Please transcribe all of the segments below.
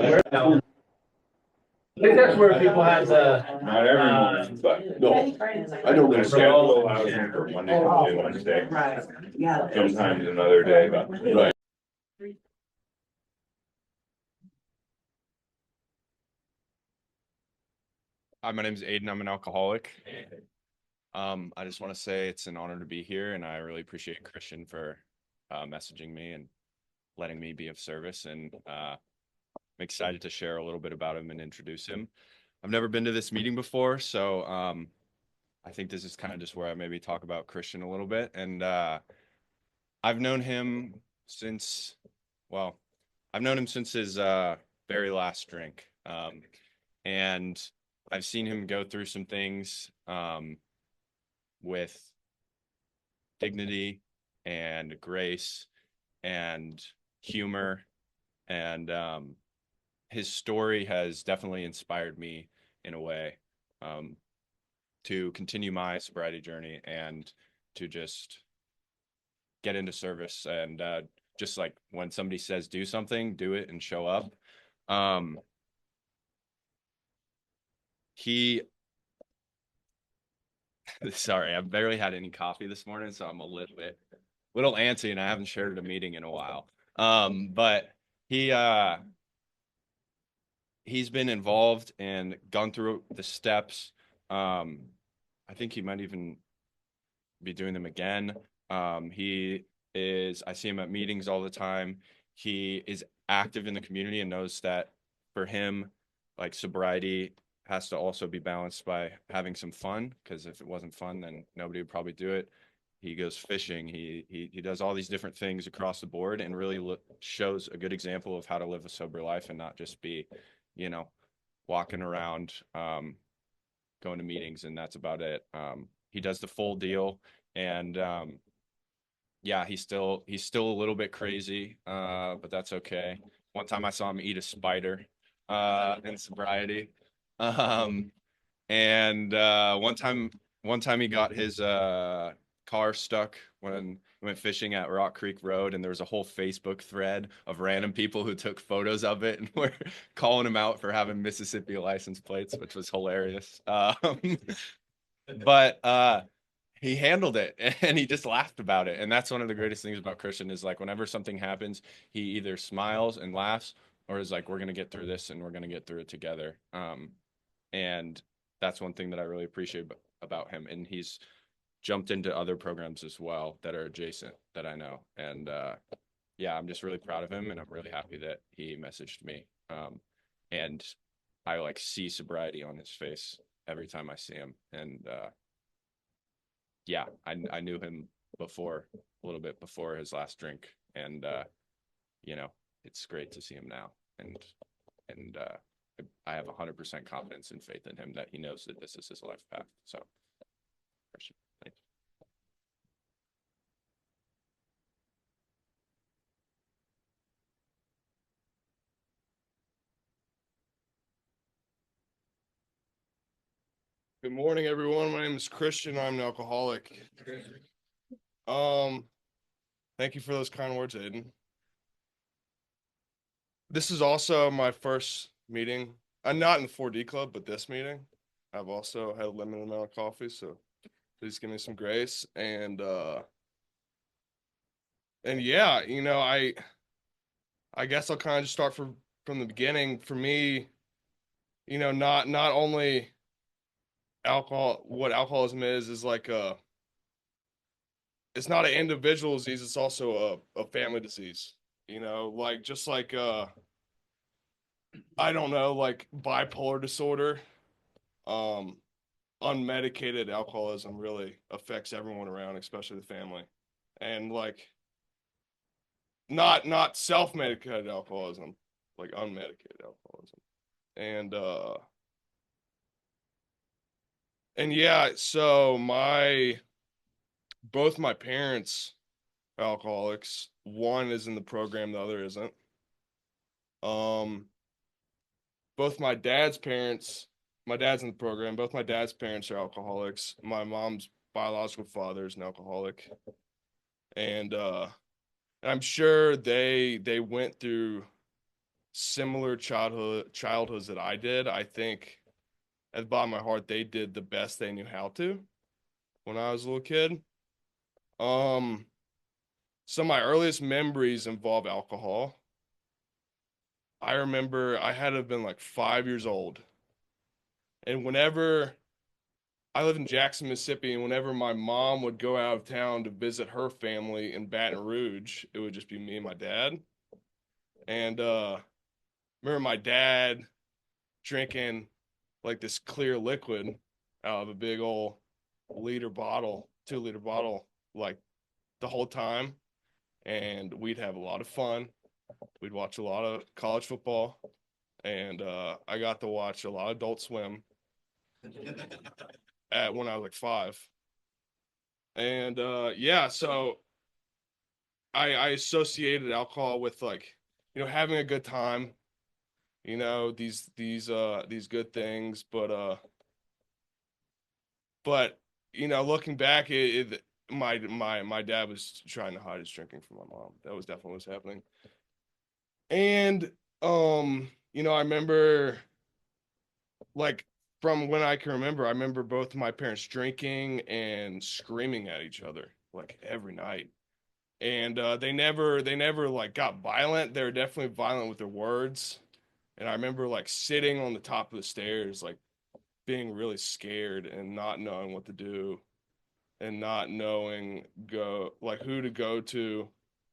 I think that's where people have the, Not everyone, but no, I don't know. Schedule allows me for Monday, Tuesday, Wednesday. Right, yeah. Sometimes another day, but right. Hi, my name is Aiden. I'm an alcoholic. I just want to say it's an honor to be here, and I really appreciate Christian for messaging me and letting me be of service. And I'm excited to share a little bit about him and introduce him. I've never been to this meeting before, so I think this is kind of just where I maybe talk about Christian a little bit. And I've known him since, well, I've known him since his very last drink. And I've seen him go through some things with dignity and grace and humor. And his story has definitely inspired me in a way to continue my sobriety journey and to just get into service. And just like when somebody says do something, do it and show up. He Sorry, I've barely had any coffee this morning, so I'm a little antsy, and I haven't shared a meeting in a while. But he he's been involved and gone through the steps. I think he might even be doing them again. I see him at meetings all the time. He is active in the community and knows that for him, like sobriety has to also be balanced by having some fun, because if it wasn't fun, then nobody would probably do it. He goes fishing. He does all these different things across the board and really shows a good example of how to live a sober life and not just be, you know, walking around, going to meetings, and that's about it. He does the full deal, and yeah, he's still a little bit crazy, but that's okay. One time I saw him eat a spider in sobriety. Um, and one time he got his car stuck when he went fishing at Rock Creek Road, and there was a whole Facebook thread of random people who took photos of it and were calling him out for having Mississippi license plates, which was hilarious. But he handled it and he just laughed about it. And that's one of the greatest things about Christian is like whenever something happens, he either smiles and laughs or is like, we're gonna get through this and we're gonna get through it together. And that's one thing that I really appreciate about him. And he's jumped into other programs as well that are adjacent that I know. And yeah, I'm just really proud of him, and I'm really happy that he messaged me. And I like see sobriety on his face every time I see him. And yeah, I knew him before, a little bit before his last drink, and you know, it's great to see him now. And I have 100% confidence and faith in him that he knows that this is his life path. So, thanks. Good morning, everyone. My name is Christian. I'm an alcoholic. Um, Thank you for those kind words, Aiden. This is also my first meeting. I'm not in the 4D club, but this meeting. I've also had a limited amount of coffee, so please give me some grace. And yeah, I guess I'll kind of just start from the beginning. For me, not only what alcoholism is like it's not an individual disease, it's also a family disease. Like just like I don't know, like bipolar disorder, um, unmedicated alcoholism really affects everyone around, especially the family. And like not self-medicated alcoholism, like unmedicated alcoholism. And yeah, so both my parents are alcoholics. One is in the program, the other isn't. Um, both my dad's in the program. Both my dad's parents are alcoholics. My mom's biological father is an alcoholic. And I'm sure they went through similar childhoods that I did, I think at the bottom of my heart, they did the best they knew how to when I was a little kid. Some of my earliest memories involve alcohol. I remember I had to have been like 5 years old. And whenever I live in Jackson, Mississippi, and whenever my mom would go out of town to visit her family in Baton Rouge, it would just be me and my dad. And remember my dad drinking like this clear liquid out of a big old liter bottle, 2 liter bottle, like the whole time. And we'd have a lot of fun. We'd watch a lot of college football. And I got to watch a lot of Adult Swim when I was like 5. And yeah, so I associated alcohol with like, having a good time, these good things, but looking back, my dad was trying to hide his drinking from my mom. That was definitely what's happening. And I remember, like, from when I can remember, I remember both my parents drinking and screaming at each other like every night. And they never like got violent. They were definitely violent with their words. And I remember like sitting on the top of the stairs, like being really scared and not knowing what to do and not knowing who to go to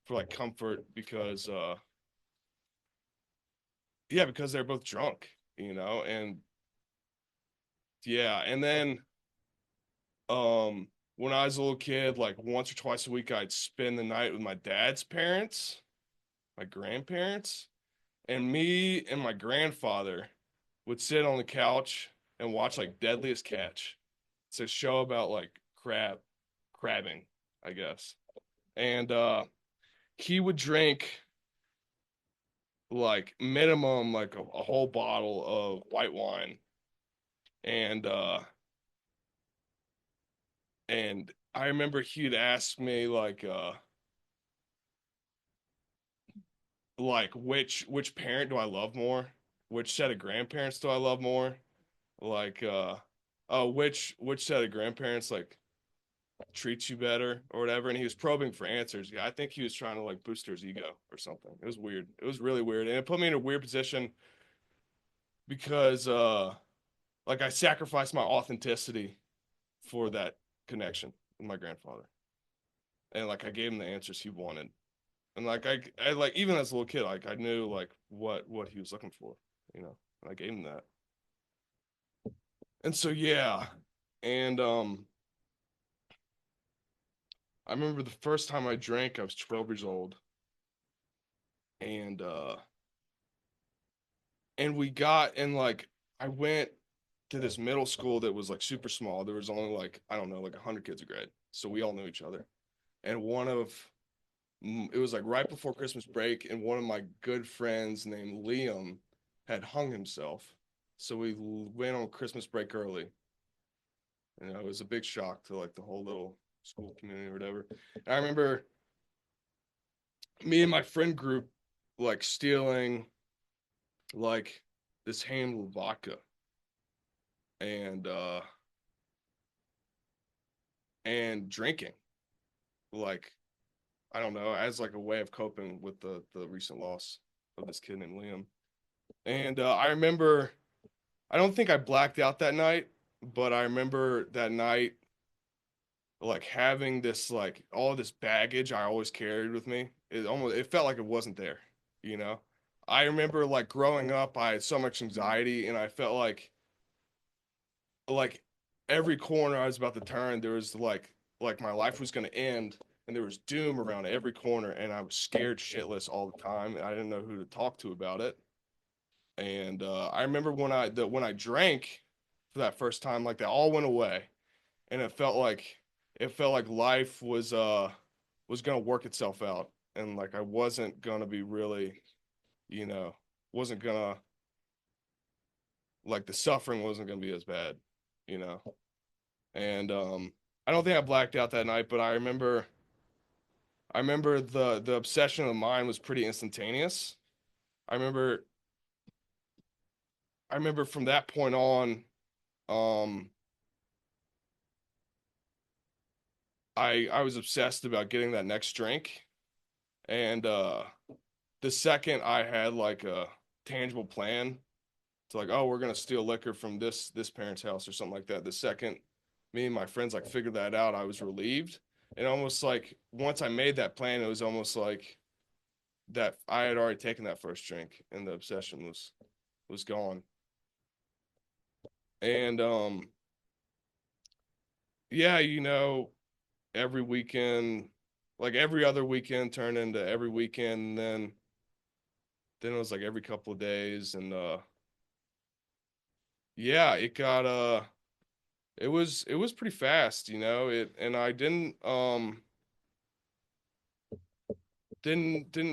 for like comfort because because they're both drunk, and yeah, and then when I was a little kid, like once or twice a week I'd spend the night with my dad's parents, my grandparents, and me and my grandfather would sit on the couch and watch like Deadliest Catch. It's a show about like crabbing, I guess. And he would drink like minimum like a whole bottle of white wine. And I remember he'd ask me like which parent do I love more? Which set of grandparents do I love more? Like which set of grandparents like treats you better or whatever, and he was probing for answers. Yeah, I think he was trying to like boost his ego or something. It was weird. It was really weird, and it put me in a weird position because like I sacrificed my authenticity for that connection with my grandfather, and like I gave him the answers he wanted, and like I like even as a little kid, like I knew like what he was looking for, and I gave him that. And so yeah, and I remember the first time I drank, I was 12 years old. And we got in like I went to this middle school that was like super small. There was only like, I don't know, like 100 kids a grade. So we all knew each other. And it was like right before Christmas break, and one of my good friends named Liam had hung himself. So we went on Christmas break early. It was a big shock to like the whole little school community or whatever. And I remember me and my friend group like stealing like this handle of vodka and drinking, like, I don't know, as like a way of coping with the recent loss of this kid named Liam. And I remember, I don't think I blacked out that night, but I remember that night like having this like all this baggage I always carried with me. It felt like it wasn't there, you know. I remember like growing up, I had so much anxiety, and I felt like every corner I was about to turn, there was like my life was gonna end, and there was doom around every corner, and I was scared shitless all the time, and I didn't know who to talk to about it. And I remember when I drank for that first time, like that all went away, and it felt like life was gonna work itself out, and like I wasn't gonna be really, you know, wasn't gonna like the suffering wasn't gonna be as bad, you know. And I don't think I blacked out that night, but I remember the obsession of the mind was pretty instantaneous. I remember I remember from that point on, um, I was obsessed about getting that next drink. And the second I had like a tangible plan to like, oh, we're gonna steal liquor from this parent's house or something like that. The second me and my friends like figured that out, I was relieved. And almost like once I made that plan, it was almost like that I had already taken that first drink and the obsession was gone. And yeah, every weekend, like every other weekend turned into every weekend, and then it was like every couple of days. And yeah, it was pretty fast, it. And I didn't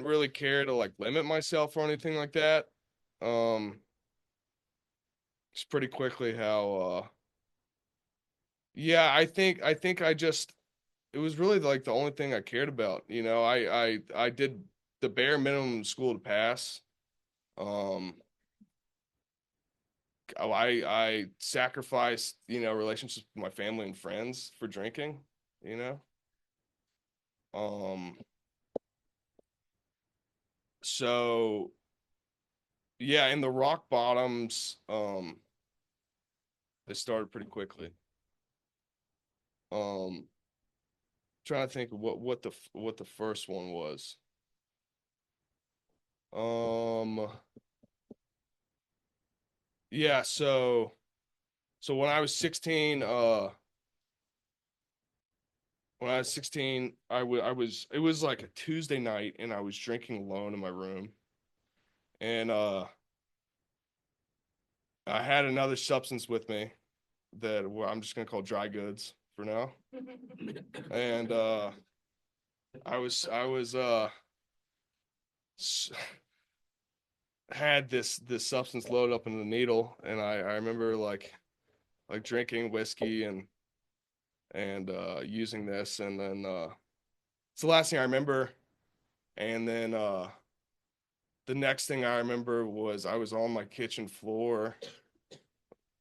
really care to like limit myself or anything like that. um it's pretty quickly how yeah, I think I just, it was really like the only thing I cared about. I did the bare minimum in school to pass. um I sacrificed, relationships with my family and friends for drinking, you know. um so yeah, and the rock bottoms, they started pretty quickly. um Trying to think of what the first one was. um yeah, so when I was 16, it was like a Tuesday night, and I was drinking alone in my room. And I had another substance with me that, well, I'm just gonna call dry goods for now. And I was s- had this substance loaded up in the needle, and I remember like drinking whiskey and using this. And then it's the last thing I remember. And then the next thing I remember was I was on my kitchen floor.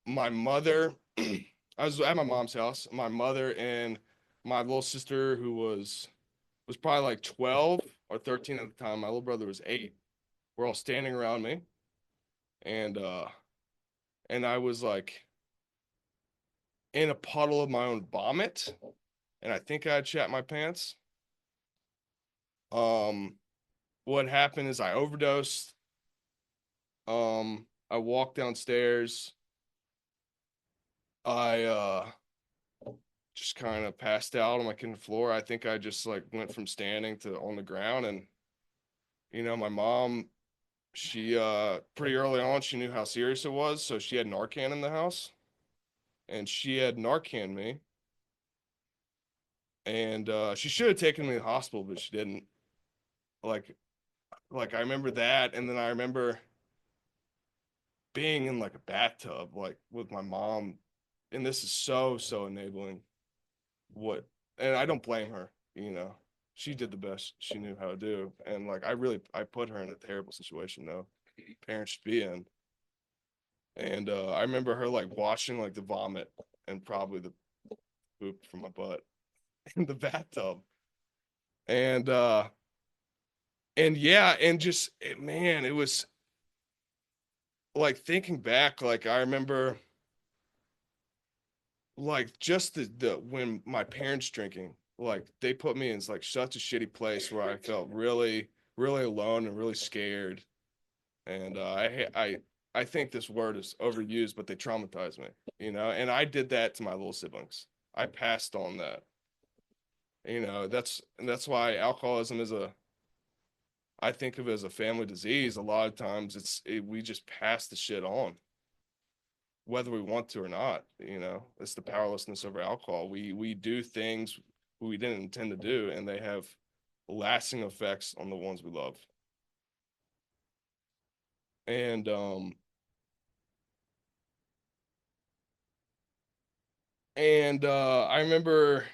My mother, I was at my mom's house. My mother and my little sister, who was probably like 12 or 13 at the time. My little brother was 8. We're all standing around me, and I was like in a puddle of my own vomit, and I think I had shat my pants. Um, what happened is I overdosed. I walked downstairs. I just kind of passed out on my kitchen floor. I think I just like went from standing to on the ground. And my mom, she pretty early on, she knew how serious it was, so she had Narcan in the house, and she had Narcan me. And she should have taken me to the hospital, but she didn't. Like I remember that. And then I remember being in like a bathtub, like with my mom. And this is so enabling. What And I don't blame her, she did the best she knew how to do. And like I put her in a terrible situation, though, parents should be in. And I remember her like washing like the vomit and probably the poop from my butt in the bathtub. And yeah, and just man, it was like thinking back, like I remember like just the when my parents drinking, like they put me in like such a shitty place where I felt really alone and really scared. And I think this word is overused, but they traumatized me, and I did that to my little siblings. I passed on that. That's why alcoholism is I think of it as a family disease. A lot of times we just pass the shit on, whether we want to or not. It's the powerlessness over alcohol. We do things we didn't intend to do, and they have lasting effects on the ones we love. And I remember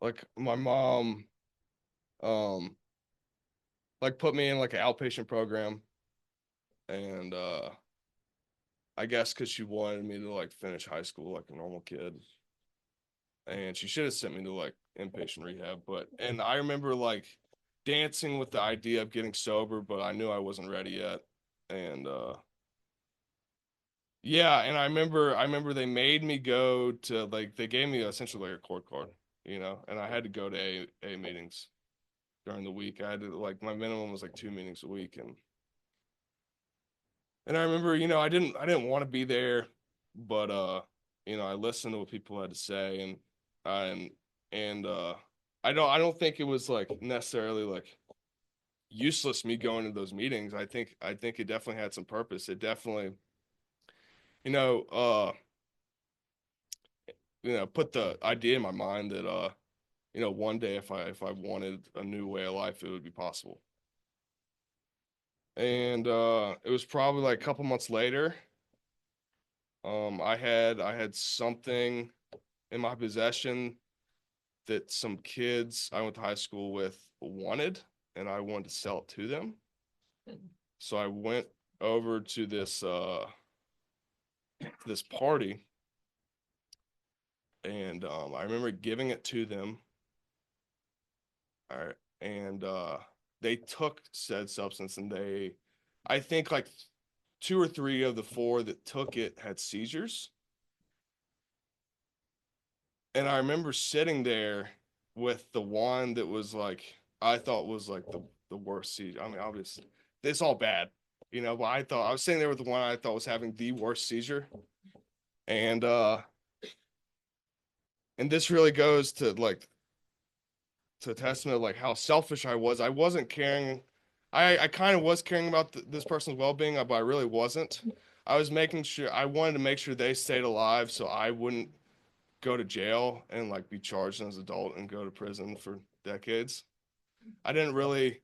like my mom like put me in like an outpatient program. And I guess because she wanted me to like finish high school like a normal kid. And she should have sent me to like inpatient rehab. And I remember like dancing with the idea of getting sober, but I knew I wasn't ready yet. And yeah, and I remember they made me go to like they gave me essentially like a court card, and I had to go to A meetings during the week. I had to like my minimum was like 2 meetings a week, and I remember, I didn't want to be there, but I listened to what people had to say, and I don't think it was like necessarily like useless me going to those meetings. I think it definitely had some purpose. It definitely, you know, uh, put the idea in my mind that one day if I wanted a new way of life, it would be possible. And it was probably like a couple months later. I had something in my possession that some kids I went to high school with wanted, and I wanted to sell it to them. So I went over to this party, and I remember giving it to them. All right, and they took said substance, and I think like 2 or 3 of the 4 that took it had seizures. And I remember sitting there with the one that was like I thought was like the worst seizure. I mean, obviously, it's all bad, but I was sitting there with the one I thought was having the worst seizure. And and this really goes to like to a testament of like how selfish I was. I wasn't caring. I kind of was caring about this person's well-being, but I really wasn't. I was making sure I wanted to make sure they stayed alive so I wouldn't go to jail and like be charged as an adult and go to prison for decades. I didn't really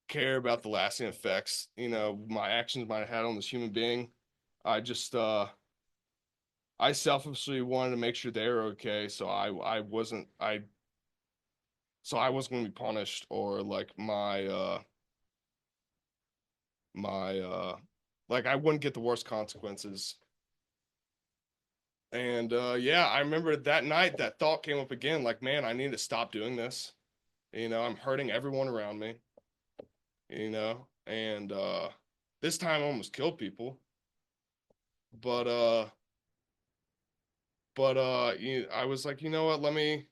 care about the lasting effects, my actions might have had on this human being. I just I selfishly wanted to make sure they were okay, so I wasn't going to be punished, or like my like I wouldn't get the worst consequences. And yeah, I remember that night that thought came up again, like, man, I need to stop doing this. I'm hurting everyone around me, and this time I almost killed people. But I was like, you know what, let me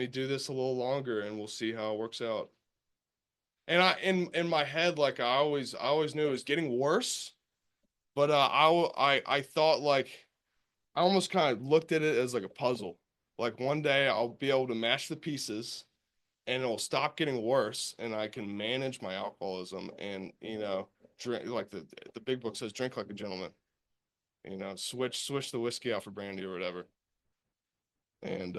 do this a little longer and we'll see how it works out. And in my head, like I always knew it was getting worse, but I thought like I almost kind of looked at it as like a puzzle. Like one day I'll be able to mash the pieces and it'll stop getting worse and I can manage my alcoholism and, drink like the big book says, drink like a gentleman. Switch the whiskey out for brandy or whatever. And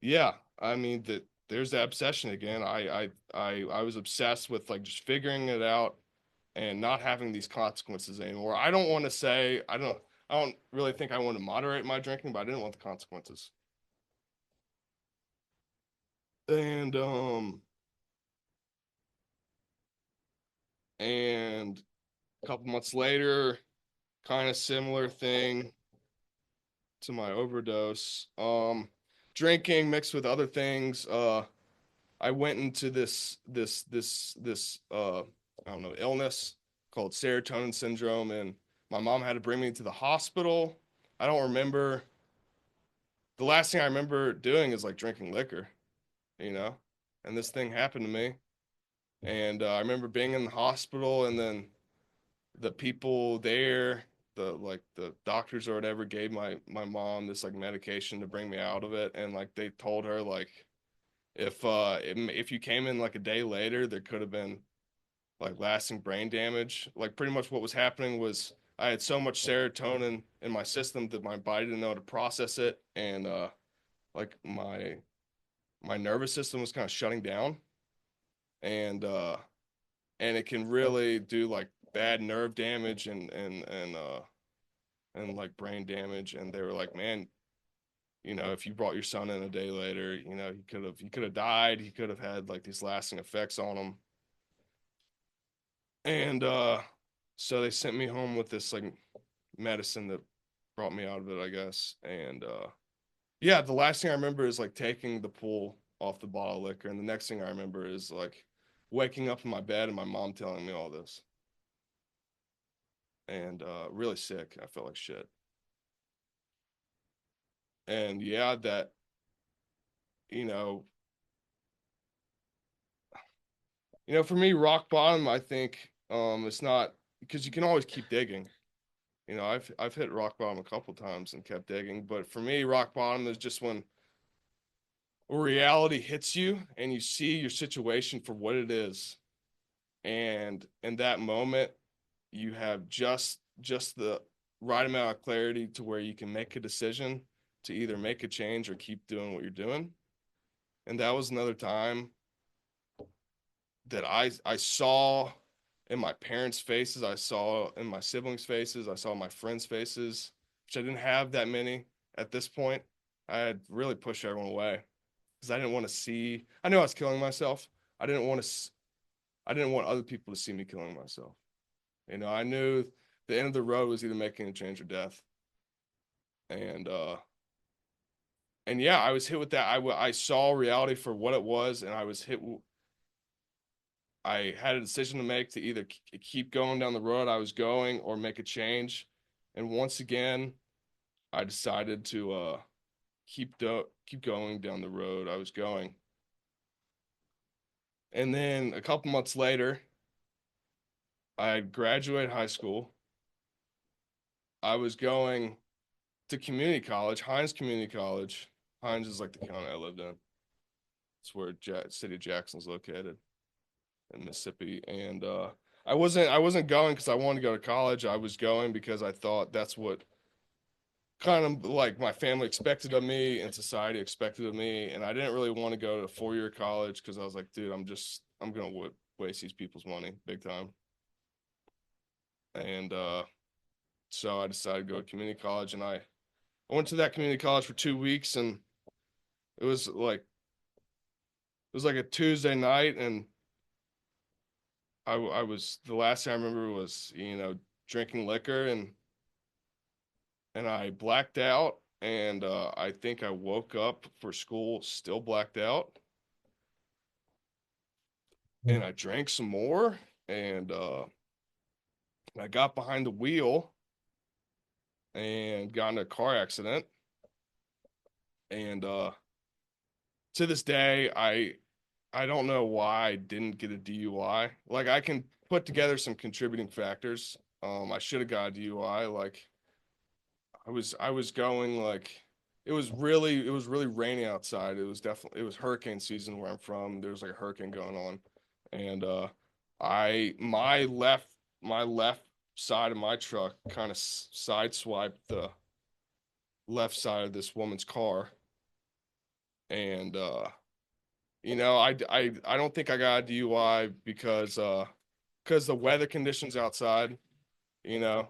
yeah, I mean that there's that obsession again. I was obsessed with like just figuring it out and not having these consequences anymore. I don't really think I want to moderate my drinking, but I didn't want the consequences. And and a couple months later, kind of similar thing to my overdose. Drinking mixed with other things. I went into this I don't know, illness called serotonin syndrome, and my mom had to bring me to the hospital. I don't remember. The last thing I remember doing is like drinking liquor, you know, and this thing happened to me. And I remember being in the hospital, and then the people there, the doctors or whatever, gave my mom this like medication to bring me out of it, and like they told her like if you came in like a day later, there could have been like lasting brain damage. Like pretty much what was happening was I had so much serotonin in my system that my body didn't know how to process it, and like my nervous system was kind of shutting down, and it can really do like bad nerve damage and like brain damage. And they were like, man, if you brought your son in a day later, he could have died. He could have had like these lasting effects on him. And So they sent me home with this like medicine that brought me out of it, I guess. And yeah, the last thing I remember is like taking the pull off the bottle of liquor, and the next thing I remember is like waking up in my bed and my mom telling me all this. And really sick. I felt like shit. And yeah, that, you know, for me, rock bottom, I think, it's not, because you can always keep digging. I've hit rock bottom a couple times and kept digging, but for me, rock bottom is just when reality hits you and you see your situation for what it is. And in that moment, you have just the right amount of clarity to where you can make a decision to either make a change or keep doing what you're doing. And that was another time that I saw in my parents' faces, I saw in my siblings' faces, I saw my friends' faces, which I didn't have that many at this point. I had really pushed everyone away because I didn't want to see. I knew I was killing myself. I didn't want to. I didn't want other people to see me killing myself. I knew the end of the road was either making a change or death. And yeah, I was hit with that. I saw reality for what it was, and I was hit. I had a decision to make to either keep going down the road I was going or make a change. And once again, I decided to keep going down the road I was going. And then a couple months later, I graduated high school. I was going to community college, Hines Community College. Hines is like the county I lived in. It's where city of Jackson's located in Mississippi. And I wasn't going because I wanted to go to college. I was going because I thought that's what kind of like my family expected of me and society expected of me. And I didn't really want to go to a 4-year college because I was like, dude, I'm gonna waste these people's money big time. And so I decided to go to community college, and I went to that community college for 2 weeks, and it was like a Tuesday night, and I was, the last thing I remember was drinking liquor, and I blacked out, and I think I woke up for school still blacked out, and I drank some more, and I got behind the wheel and got in a car accident, and to this day I don't know why I didn't get a DUI. Like, I can put together some contributing factors. I should have got a DUI. Like, I was going, like, it was really rainy outside. It was hurricane season where I'm from. There was like a hurricane going on. And my left side of my truck kind of sideswiped the left side of this woman's car. And I don't think I got a DUI because the weather conditions outside, you know.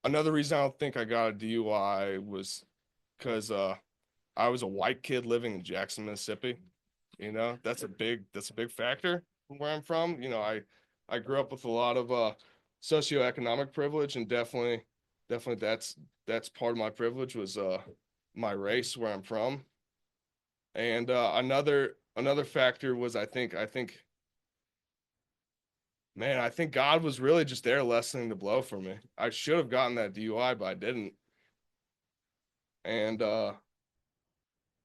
Another reason I don't think I got a DUI was because I was a white kid living in Jackson, Mississippi. That's a big factor from where I'm from. I grew up with a lot of socioeconomic privilege, and definitely that's part of my privilege was my race, where I'm from. And another factor was I think man, I think God was really just there lessening the blow for me. I should have gotten that DUI, but I didn't. And I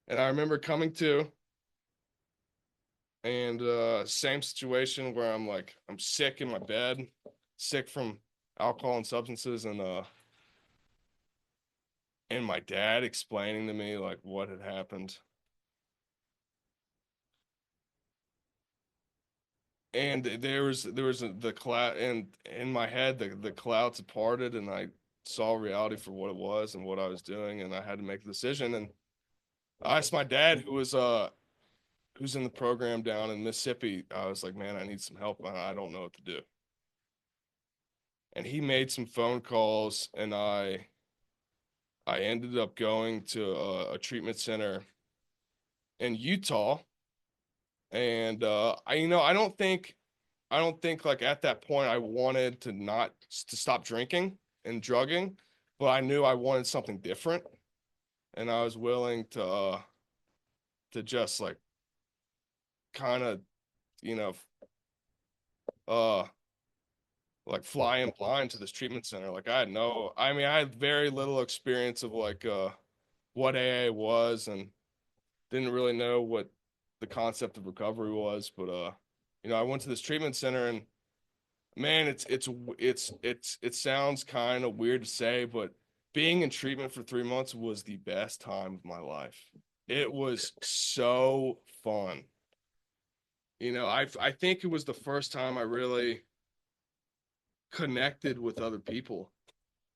remember coming to, and same situation where I'm sick in my bed, sick from alcohol and substances, and my dad explaining to me like what had happened. And there was the cloud, and in my head the clouds had parted, and I saw reality for what it was and what I was doing, and I had to make a decision. And I asked my dad, who's in the program down in Mississippi. I was like, man, I need some help. I don't know what to do. And he made some phone calls, and I ended up going to a treatment center in Utah. And I don't think don't think like at that point I wanted to stop drinking and drugging, but I knew I wanted something different, and I was willing to just like kind of, you know, uh like fly in blind to this treatment center. Like I had very little experience of like what AA was, and didn't really know what the concept of recovery was, but I went to this treatment center, and man, it sounds kind of weird to say, but being in treatment for 3 months was the best time of my life. It was so fun. I think it was the first time I really connected with other people,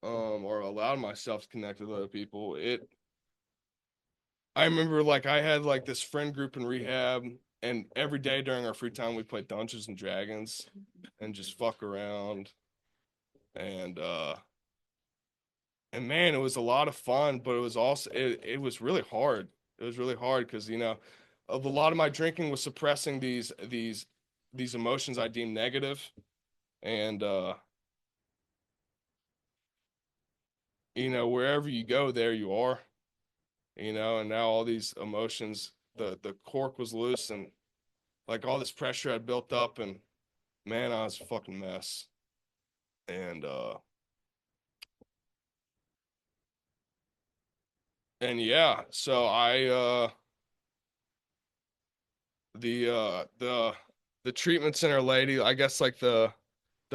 or allowed myself to connect with other people. I remember like I had like this friend group in rehab, and every day during our free time we played Dungeons and Dragons and just fuck around, and man, it was a lot of fun, but it was really hard. It was really hard because a lot of my drinking was suppressing these emotions I deemed negative, and wherever you go, there you are. And now all these emotions, the cork was loose, and like all this pressure had built up, and man, I was a fucking mess. And yeah, so the treatment center lady, I guess like the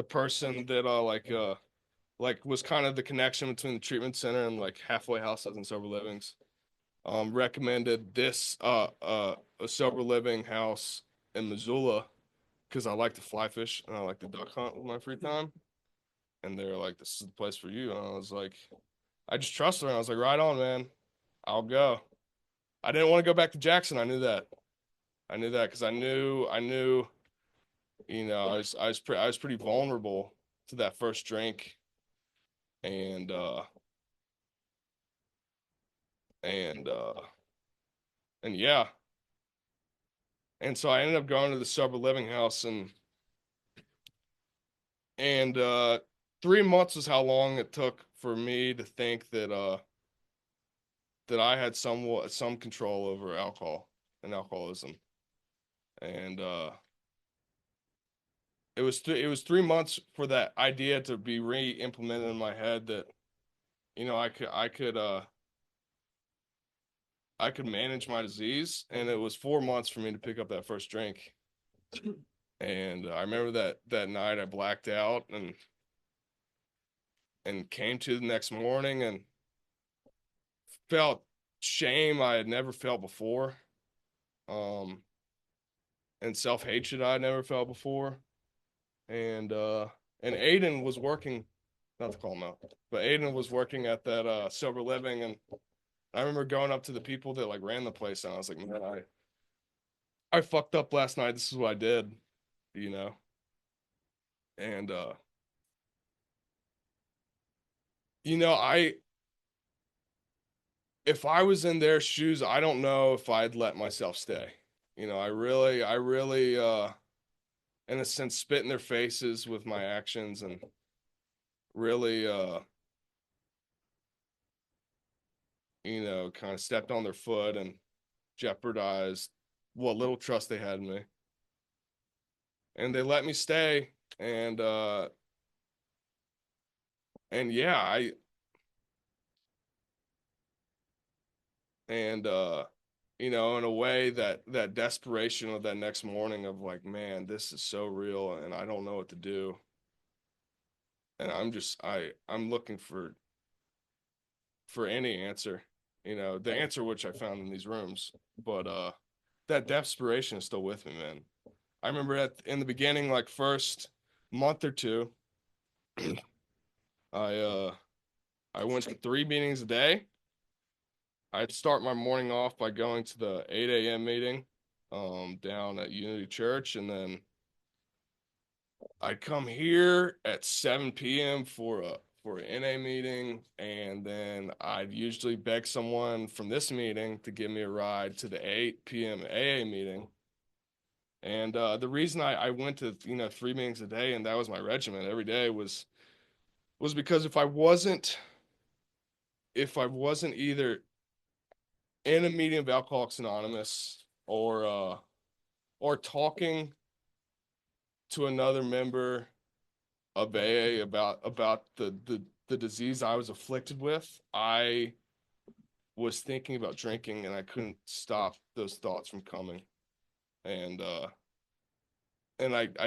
person that like was kind of the connection between the treatment center and like halfway houses and sober livings, recommended this a sober living house in Missoula, because I like to fly fish and I like to duck hunt with my free time. And they were like, "This is the place for you." And I was like, I just trusted her. And I was like, "Right on, man. I'll go." I didn't want to go back to Jackson. I knew that. I knew that because I knew, I was pretty vulnerable to that first drink, and and uh and yeah. And so I ended up going to the sober living house, and 3 months is how long it took for me to think that I had some control over alcohol and alcoholism. And it was 3 months for that idea to be re-implemented in my head, that I could manage my disease, and it was 4 months for me to pick up that first drink. And I remember that night I blacked out, and came to the next morning and felt shame I had never felt before, um and self-hatred I had never felt before. And Aiden was working, not to call him out, but Aiden was working at that sober living, and I remember going up to the people that like ran the place, and I was like, "Man, I fucked up last night. This is what I did," you know. And I if I was in their shoes, I don't know if I'd let myself stay. I really in a sense spit in their faces with my actions, and really kind of stepped on their foot and jeopardized what little trust they had in me. And they let me stay, and yeah, I and in a way, that desperation of that next morning of like, man, this is so real and I don't know what to do. And I'm looking for any answer, the answer which I found in these rooms. But that desperation is still with me, man. I remember in the beginning, like first month or two, I uh I went to 3 meetings a day. I'd start my morning off by going to the 8 a.m. meeting down at Unity Church, and then I'd come here at 7 p.m. for an NA meeting, and then I'd usually beg someone from this meeting to give me a ride to the 8 p.m. AA meeting. And the reason I went to, 3 meetings a day and that was my regimen every day was because if I wasn't either in a meeting of Alcoholics Anonymous or talking to another member of AA about the disease I was afflicted with, I was thinking about drinking and I couldn't stop those thoughts from coming. And I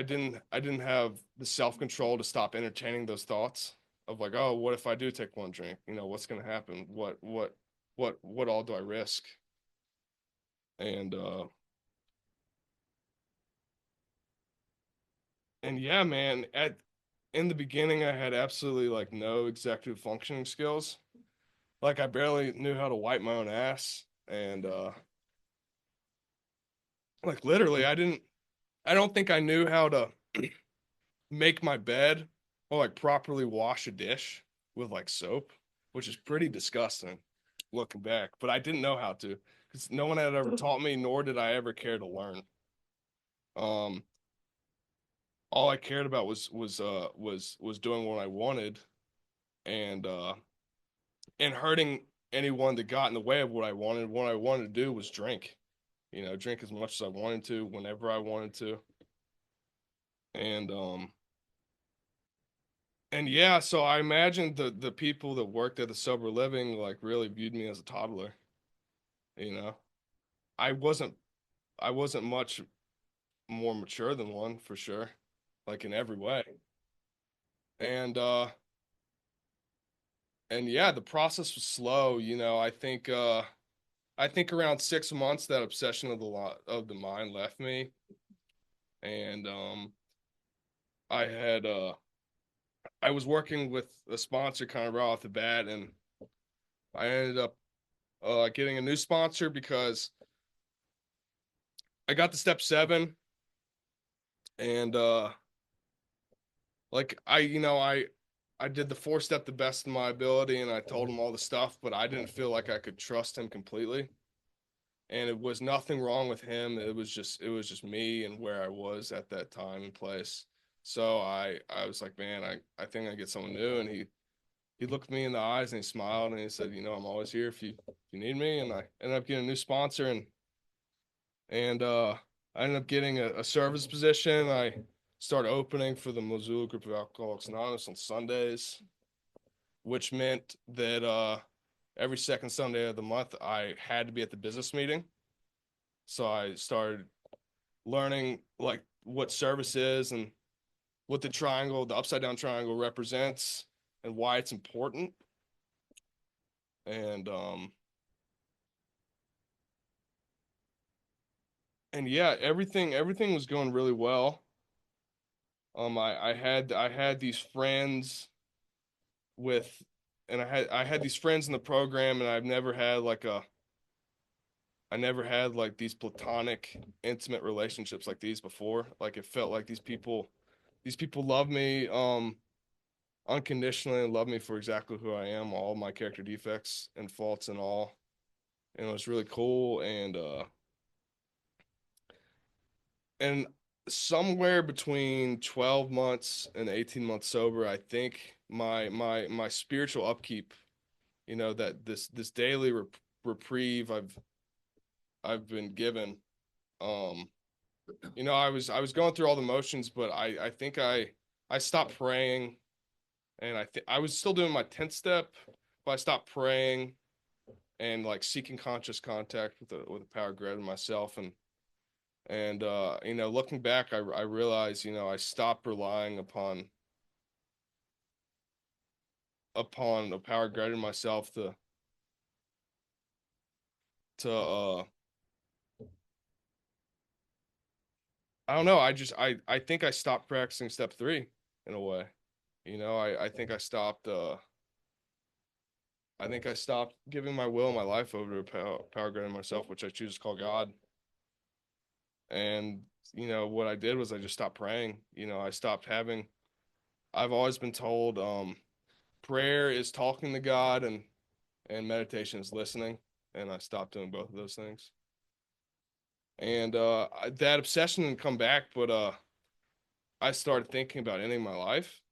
didn't have the self-control to stop entertaining those thoughts of like, oh, what if I do take one drink? What's gonna happen? What all do I risk? And yeah, man, in the beginning I had absolutely like no executive functioning skills. Like I barely knew how to wipe my own ass. And like literally I don't think I knew how to make my bed or like properly wash a dish with like soap, which is pretty disgusting looking back. But I didn't know how to because no one had ever taught me, nor did I ever care to learn. Um, all I cared about was doing what I wanted and and hurting anyone that got in the way of what I wanted. What I wanted to do was drink, drink as much as I wanted to, whenever I wanted to. And and yeah, so I imagine the people that worked at the sober living like really viewed me as a toddler, you know. I wasn't I wasn't much more mature than one for sure, like in every way. And and yeah, the process was slow, I think around 6 months that obsession of the mind left me. And I had I was working with a sponsor kind of right off the bat, and I ended up getting a new sponsor because I got to step 7 and like I did the 4 step the best of my ability and I told him all the stuff, but I didn't feel like I could trust him completely. And it was nothing wrong with him. It was just me and where I was at that time and place. So I was like, man, I think I get someone new. And he looked me in the eyes and he smiled and he said, I'm always here if you need me. And I ended up getting a new sponsor and I ended up getting a service position. I started opening for the Missoula Group of Alcoholics Anonymous on Sundays, which meant that every second Sunday of the month I had to be at the business meeting. So I started learning like what service is and what the upside down triangle represents and why it's important. And and yeah, everything was going really well. I had these friends with and I had these friends in the program, and I never had like these platonic intimate relationships like these before. Like it felt like these people love me unconditionally and love me for exactly who I am, all my character defects and faults and all. And it was really cool. And somewhere between 12 months and 18 months sober, I think my spiritual upkeep, that this daily reprieve I've been given. um I was going through all the motions, but I think I stopped praying, and I was still doing my 10th step, but I stopped praying and like seeking conscious contact with the power greater than myself. And looking back, I realized, I stopped relying upon a power greater than myself to I don't know, I think I stopped practicing step 3 in a way. I think I stopped giving my will and my life over to a power greater than myself, which I choose to call God. And what I did was I just stopped praying. I've always been told prayer is talking to God and meditation is listening, and I stopped doing both of those things. And that obsession didn't come back, but I started thinking about ending my life,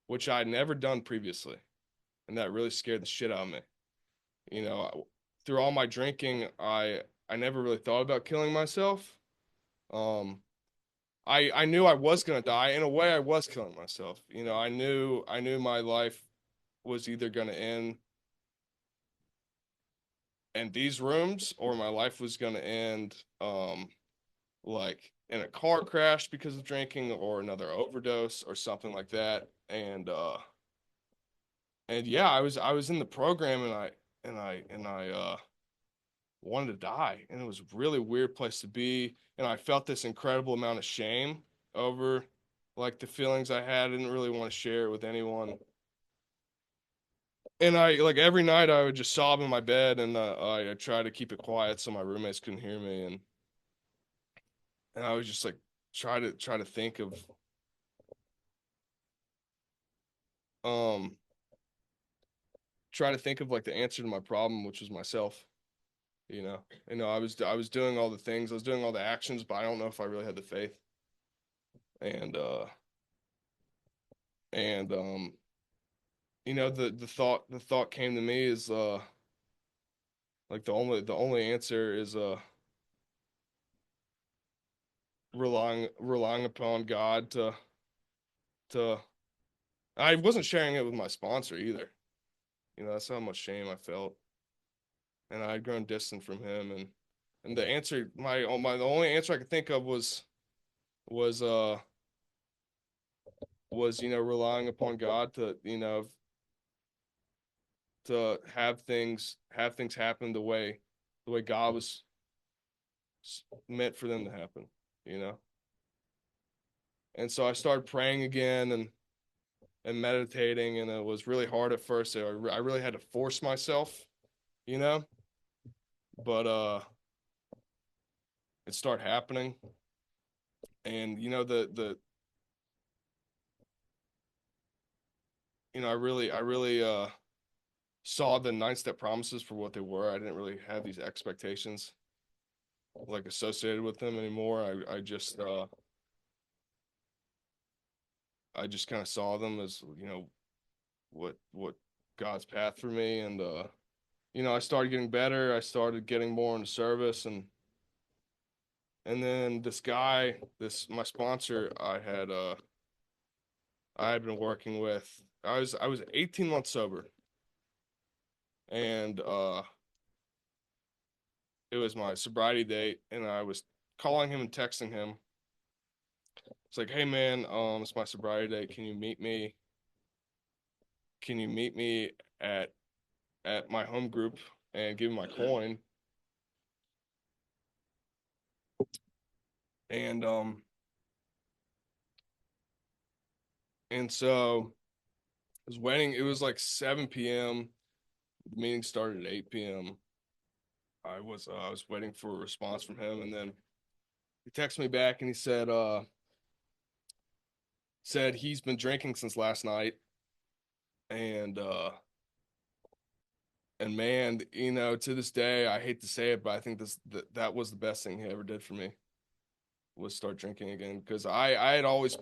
which I'd never done previously, and that really scared the shit out of me. You know, through all my drinking, I never really thought about killing myself. Um, I knew I was gonna die. In a way, I was killing myself. You know, I knew my life was either gonna end in these rooms, or my life was gonna end like in a car crash because of drinking, or another overdose or something like that. And yeah, I was in the program, and I wanted to die, and it was a really weird place to be, and I felt this incredible amount of shame over like the feelings I had. I didn't really want to share it with anyone. And I like every night I would just sob in my bed, and I tried to keep it quiet so my roommates couldn't hear me, and I was just like try to think of um try to think of like the answer to my problem, which was myself. I was doing all the things, I was doing all the actions, but I don't know if I really had the faith. And and the thought came to me is like the only answer is relying upon God to I wasn't sharing it with my sponsor either. That's how much shame I felt, and I had grown distant from him. And the answer, the only answer I could think of was uh relying upon God to have things happen the way God was meant for them to happen, you know. And so I started praying again, and meditating, and it was really hard at first. I really had to force myself, you know, but it started happening. And I really saw the 9-step promises for what they were. I didn't really have these expectations like associated with them anymore. I just kind of saw them as, what God's path for me. And I started getting better. I started getting more into service. And then my sponsor, I had been working with. I was 18 months sober, and it was my sobriety date, and I was calling him and texting him. It's like, hey man, it's my sobriety date. Can you meet me? Can you meet me at my home group and give me my coin? And so I was waiting. It was like 7 p.m. The meeting started at 8 p.m. I was waiting for a response from him, and then he texted me back, and he said he's been drinking since last night. And man, to this day, I hate to say it, but I think that was the best thing he ever did for me, was start drinking again. Because I had always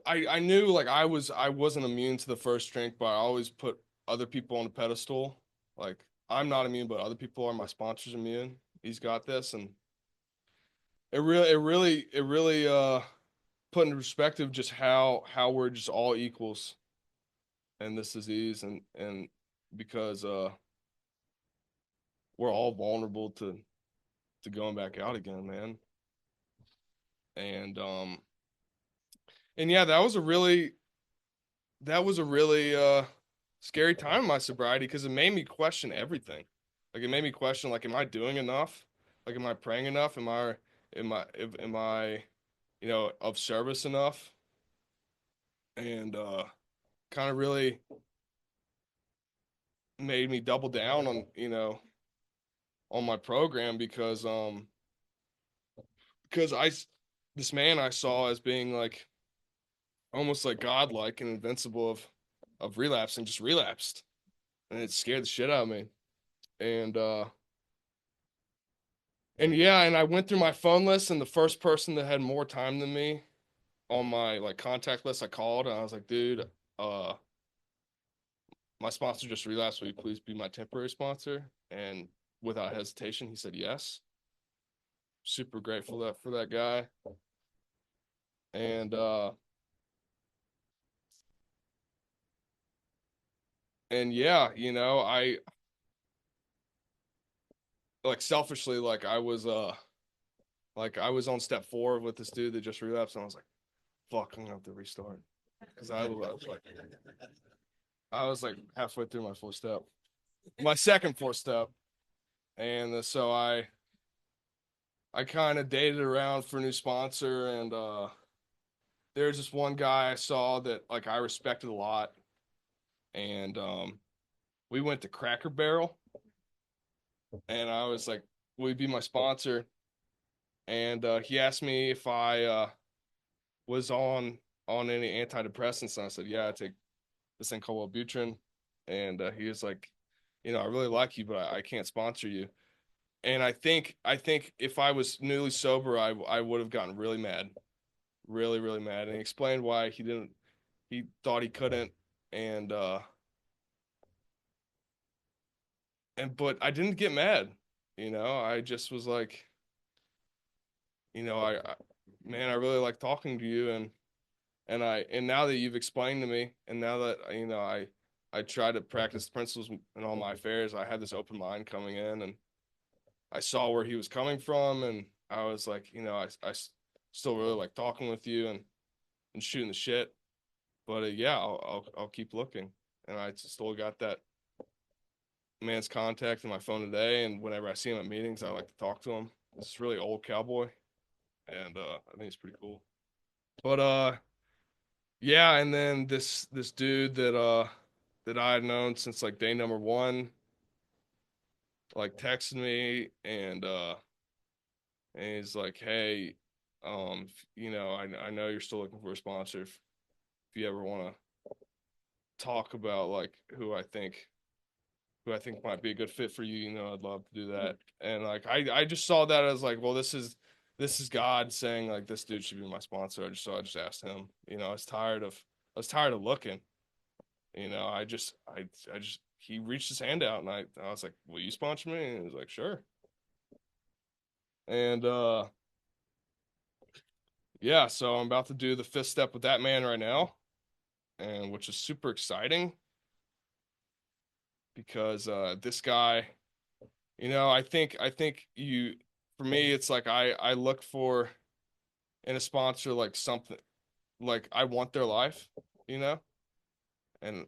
I knew like I wasn't immune to the first drink, but I always put other people on a pedestal. Like, I'm not immune, but other people are. My sponsor's immune. He's got this. And it really put into perspective just how we're just all equals in this disease. And because we're all vulnerable to going back out again, man. And yeah, that was a really scary time in my sobriety, because it made me question everything. Like, it made me question, like, am I doing enough? Like, am I praying enough? Am I of service enough? And kind of really made me double down on my program, because I this man I saw as being like almost like godlike and invincible of relapsing, just relapsed, and it scared the shit out of me. And And yeah, and I went through my phone list, and the first person that had more time than me on my like contact list, I called and I was like, dude, uh, my sponsor just relapsed. Will you please be my temporary sponsor? And without hesitation, he said yes. Super grateful for that guy. And yeah, you know, I like selfishly, like I was on step 4 with this dude that just relapsed, and I was like, fuck, I'm gonna have to restart. Because I was like halfway through my 4th step. My second 4th step. And so I kind of dated around for a new sponsor, and there's this one guy I saw that like I respected a lot, and we went to Cracker Barrel, and I was like, will you be my sponsor? And he asked me if I was on any antidepressants, and I said, yeah, I take this thing called Wellbutrin. And he was like, you know, I really like you, but I can't sponsor you. And I think if I was newly sober, I would have gotten really mad, really, really mad, and he explained why he thought he couldn't, and but I didn't get mad, you know. I just was like, you know, man, I really like talking to you, and now that you've explained to me, and now that you know, I try to practice the principles in all my affairs. I had this open mind coming in, and I saw where he was coming from, and I was like, you know, I still really like talking with you and shooting the shit, but yeah, I'll keep looking, and I still got that man's contact in my phone today, and whenever I see him at meetings, I like to talk to him. This really old cowboy, and I think it's pretty cool. But yeah, and then this dude that I had known since like day number 1, like texted me, and he's like, hey, you know, I know you're still looking for a sponsor. If you ever want to talk about like who I think might be a good fit for you, you know, I'd love to do that. And like I just saw that as like, well, this is God saying like this dude should be my sponsor. I just asked him. You know, I was tired of looking. You know, I just he reached his hand out, and I was like, will you sponsor me? And he was like, sure. And yeah, so I'm about to do the 5th step with that man right now, and which is super exciting because this guy, you know, I think you for me it's like I look for in a sponsor like something like I want their life, you know? And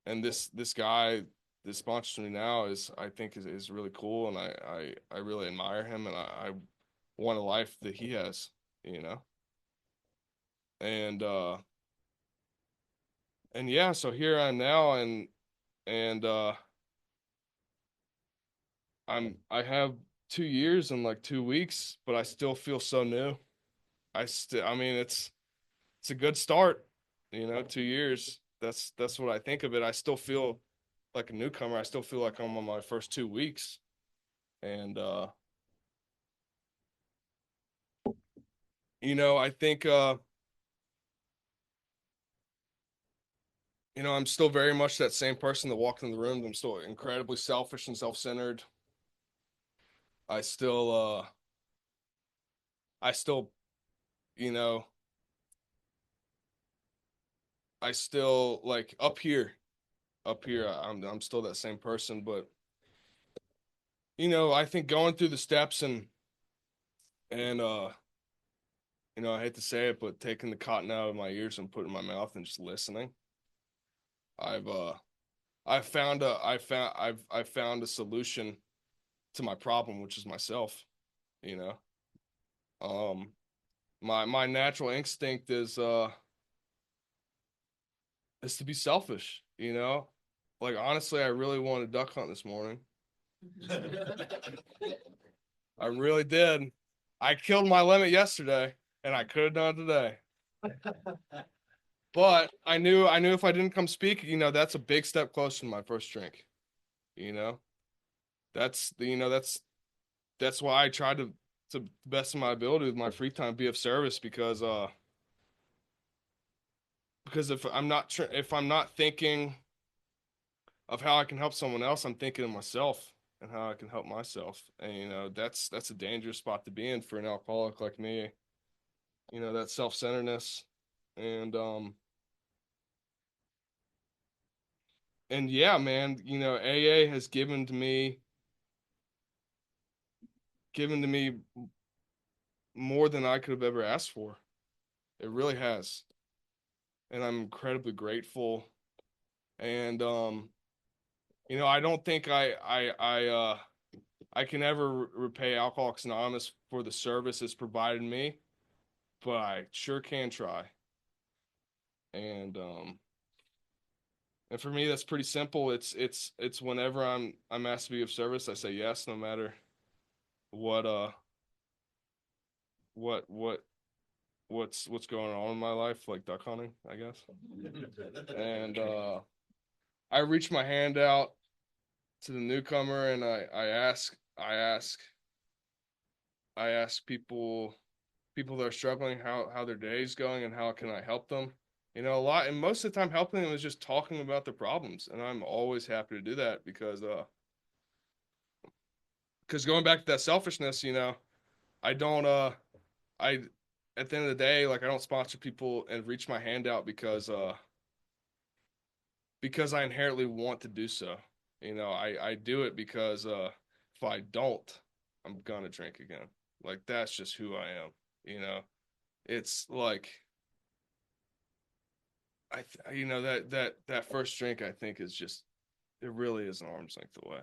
and this guy this sponsors me now is I think is really cool, and I really admire him, and I want a life that he has, you know? And yeah, so here I am now, and I have 2 years and like 2 weeks, but I still feel so new. I mean it's a good start, you know, 2 years. That's what I think of it. I still feel like a newcomer. I still feel like I'm on my first 2 weeks. And you know, I think you know, I'm still very much that same person that walked in the room. I'm still incredibly selfish and self-centered. I still I still, you know, I still like up here I'm still that same person, but you know, I think going through the steps and you know, I hate to say it, but taking the cotton out of my ears and putting it in my mouth and just listening, I've I've found a solution to my problem, which is myself, you know. Um my natural instinct is to be selfish, you know? Like honestly, I really wanted duck hunt this morning. I really did. I killed my limit yesterday, and I could have done it today. But I knew if I didn't come speak, you know, that's a big step closer to my first drink, you know? that's the, that's why I try to the best of my ability with my free time be of service, because if if I'm not thinking of how I can help someone else, I'm thinking of myself and how I can help myself. And that's a dangerous spot to be in for an alcoholic like me. That self-centeredness. And yeah, man, AA has given to me more than I could have ever asked for. It really has. And I'm incredibly grateful. And I don't think I can ever repay Alcoholics Anonymous for the service it's provided me, but I sure can try. And for me, that's pretty simple. It's whenever I'm asked to be of service, I say yes, no matter what what's going on in my life, like duck hunting, I guess. And I reach my hand out to the newcomer, and I ask people that are struggling how their day's going and how can I help them. A lot, and most of the time helping them is just talking about their problems, and I'm always happy to do that because going back to that selfishness, I don't I at the end of the day, like, I don't sponsor people and reach my hand out because I inherently want to do so. I do it because if I don't, I'm gonna drink again. Like, that's just who I am. It's like, that first drink, I think, is just, it really is an arm's length away.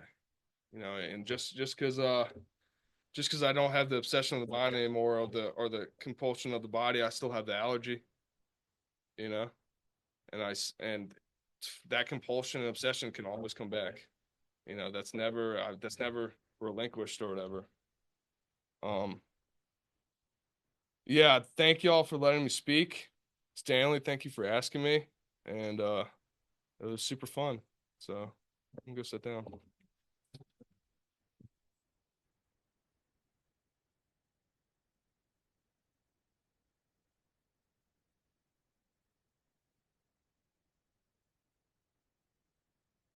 And just because I don't have the obsession of the mind anymore, or the compulsion of the body, I still have the allergy. And and that compulsion and obsession can always come back. That's never relinquished or whatever. Yeah, thank y'all for letting me speak. Stanley, thank you for asking me, and it was super fun. So I'm gonna go sit down.